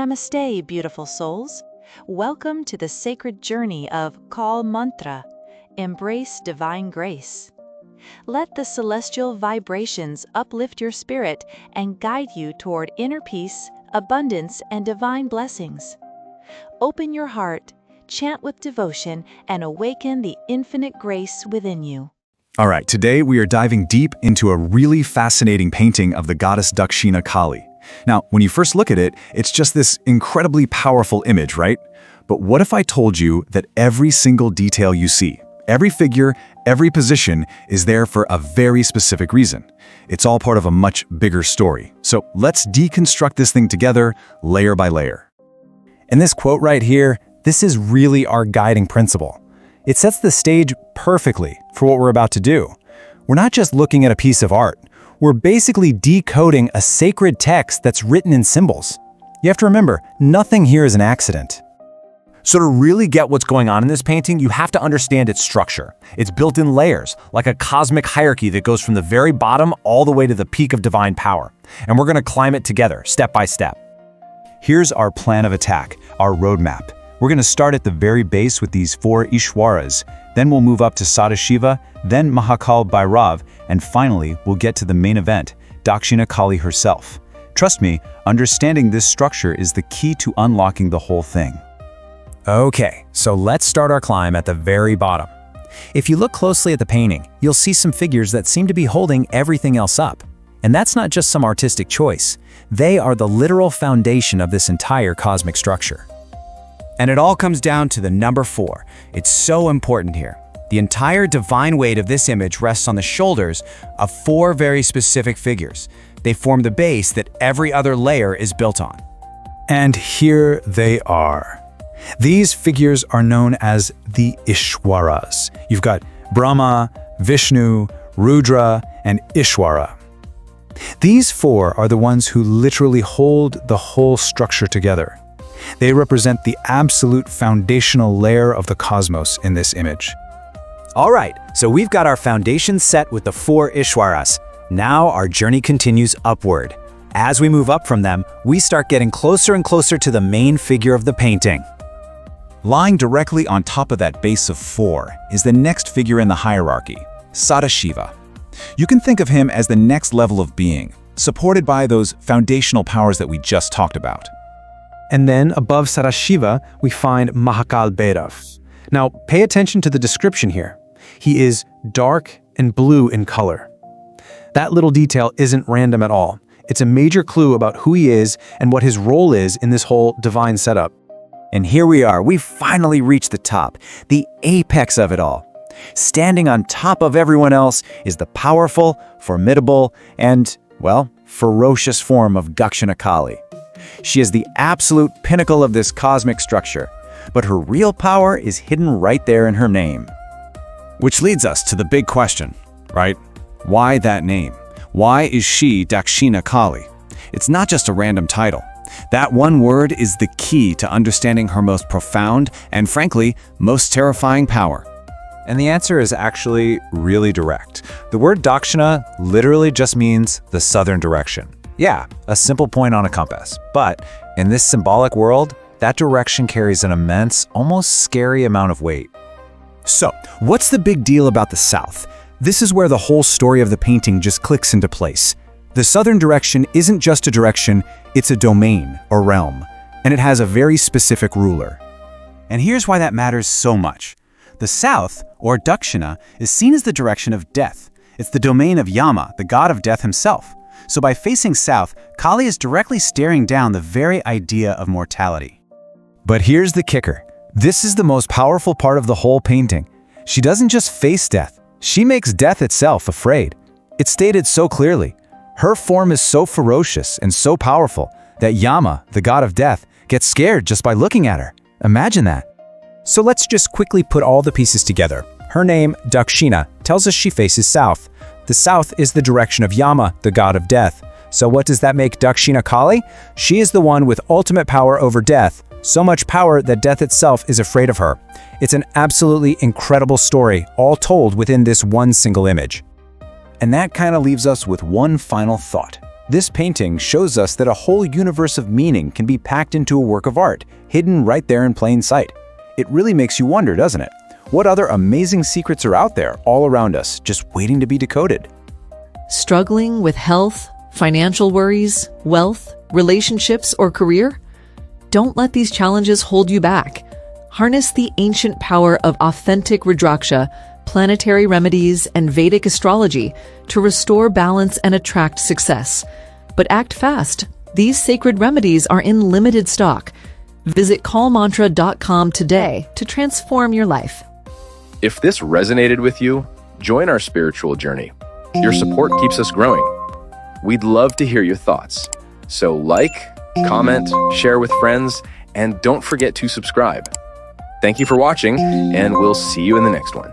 Namaste, beautiful souls. Welcome to the sacred journey of Kal Mantra, Embrace Divine Grace. Let the celestial vibrations uplift your spirit and guide you toward inner peace, abundance, and divine blessings. Open your heart, chant with devotion, and awaken the infinite grace within you. All right, today we are diving deep into a really fascinating painting of the goddess Dakshina Kali. Now, when you first look at it, it's just this incredibly powerful image, right? But what if I told you that every single detail you see, every figure, every position is there for a very specific reason? It's all part of a much bigger story. So let's deconstruct this thing together, layer by layer. In this quote right here, this is really our guiding principle. It sets the stage perfectly for what we're about to do. We're not just looking at a piece of art. We're basically decoding a sacred text that's written in symbols. You have to remember, nothing here is an accident. So to really get what's going on in this painting, you have to understand its structure. It's built in layers, like a cosmic hierarchy that goes from the very bottom all the way to the peak of divine power. And we're going to climb it together, step by step. Here's our plan of attack, our roadmap. We're going to start at the very base with these 4 Ishwaras, then we'll move up to Sadashiva, then Mahakal Bhairav, and finally we'll get to the main event, Dakshina Kali herself. Trust me, understanding this structure is the key to unlocking the whole thing. Okay, so let's start our climb at the very bottom. If you look closely at the painting, you'll see some figures that seem to be holding everything else up. And that's not just some artistic choice. They are the literal foundation of this entire cosmic structure. And it all comes down to the number 4. It's so important here. The entire divine weight of this image rests on the shoulders of 4 very specific figures. They form the base that every other layer is built on. And here they are. These figures are known as the Ishwaras. You've got Brahma, Vishnu, Rudra, and Ishwara. These 4 are the ones who literally hold the whole structure together. They represent the absolute foundational layer of the cosmos in this image. All right, so we've got our foundation set with the 4 Ishwaras. Now our journey continues upward. As we move up from them, we start getting closer and closer to the main figure of the painting. Lying directly on top of that base of 4 is the next figure in the hierarchy, Sadashiva. You can think of him as the next level of being, supported by those foundational powers that we just talked about. And then above Sadashiva, we find Mahakal Bhairav. Now, pay attention to the description here. He is dark and blue in color. That little detail isn't random at all. It's a major clue about who he is and what his role is in this whole divine setup. And here we are, we finally reached the top, the apex of it all. Standing on top of everyone else is the powerful, formidable, and, well, ferocious form of Dakshina Kali. She is the absolute pinnacle of this cosmic structure, but her real power is hidden right there in her name. Which leads us to the big question, right? Why that name? Why is she Dakshina Kali? It's not just a random title. That one word is the key to understanding her most profound and, frankly, most terrifying power. And the answer is actually really direct. The word Dakshina literally just means the southern direction. Yeah, a simple point on a compass. But in this symbolic world, that direction carries an immense, almost scary amount of weight. So, what's the big deal about the south? This is where the whole story of the painting just clicks into place. The southern direction isn't just a direction, it's a domain or realm, and it has a very specific ruler. And here's why that matters so much. The south, or Dakshina, is seen as the direction of death. It's the domain of Yama, the god of death himself. So by facing south, Kali is directly staring down the very idea of mortality. But here's the kicker. This is the most powerful part of the whole painting. She doesn't just face death, she makes death itself afraid. It's stated so clearly. Her form is so ferocious and so powerful that Yama, the god of death, gets scared just by looking at her. Imagine that. So let's just quickly put all the pieces together. Her name, Dakshina, tells us she faces south. The south is the direction of Yama, the god of death. So what does that make Dakshina Kali? She is the one with ultimate power over death, so much power that death itself is afraid of her. It's an absolutely incredible story, all told within this one single image. And that kind of leaves us with one final thought. This painting shows us that a whole universe of meaning can be packed into a work of art, hidden right there in plain sight. It really makes you wonder, doesn't it? What other amazing secrets are out there all around us, just waiting to be decoded? Struggling with health, financial worries, wealth, relationships, or career? Don't let these challenges hold you back. Harness the ancient power of authentic Rudraksha, planetary remedies, and Vedic astrology to restore balance and attract success. But act fast. These sacred remedies are in limited stock. Visit callmantra.com today to transform your life. If this resonated with you, join our spiritual journey. Your support keeps us growing. We'd love to hear your thoughts. So like, comment, share with friends, and don't forget to subscribe. Thank you for watching, and we'll see you in the next one.